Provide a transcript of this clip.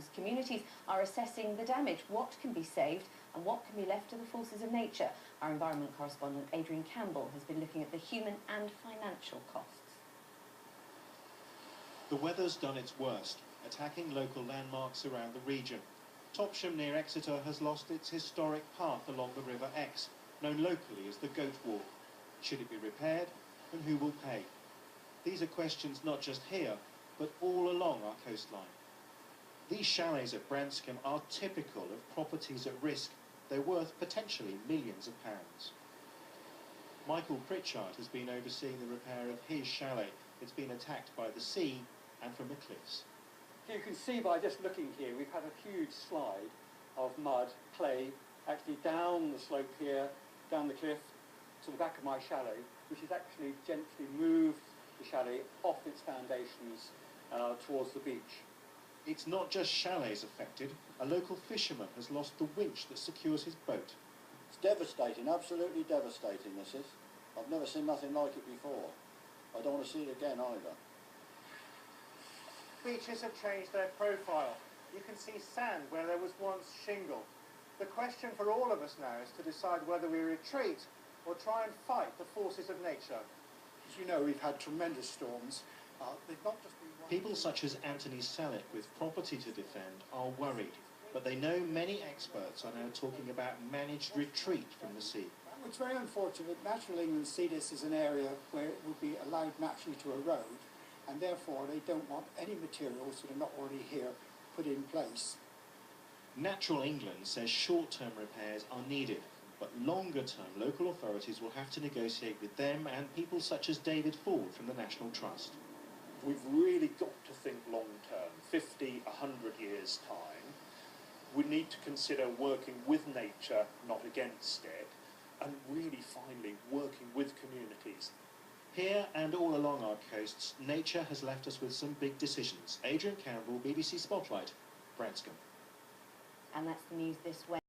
storms. Communities are assessing the damage, what can be saved and what can be left to the forces of nature. Our environment correspondent Adrian Campbell has been looking at the human and financial costs. The weather's done its worst, attacking local landmarks around the region. Topsham near Exeter has lost its historic path along the River Exe, known locally as the Goat Walk. Should it be repaired, and who will pay? These are questions not just here, but all along our coastline. These chalets at Branscombe are typical of properties at risk. They're worth potentially millions of pounds. Michael Pritchard has been overseeing the repair of his chalet. It's been attacked by the sea and from the cliffs. You can see by just looking here, we've had a huge slide of mud, clay, actually down the slope here, down the cliff, to the back of my chalet, which has actually gently moved the chalet off its foundations towards the beach. It's not just chalets affected. A local fisherman has lost the winch that secures his boat. It's devastating, absolutely devastating this is. I've never seen nothing like it before. I don't want to see it again either. Beaches have changed their profile. You can see sand where there was once shingle. The question for all of us now is to decide whether we retreat or try and fight the forces of nature. As you know, we've had tremendous storms. They've not just been... People such as Anthony Selleck with property to defend are worried, but they know many experts are now talking about managed retreat from the sea. It's very unfortunate. Natural England see this as an area where it will be allowed naturally to erode, and therefore they don't want any materials that are not already here put in place. Natural England says short-term repairs are needed, but longer-term local authorities will have to negotiate with them and people such as David Ford from the National Trust. We've really got to think long-term, 50, 100 years' time. We need to consider working with nature, not against it, and really finally working with communities. Here and all along our coasts, nature has left us with some big decisions. Adrian Campbell, BBC Spotlight, Branscombe. And that's the news this way.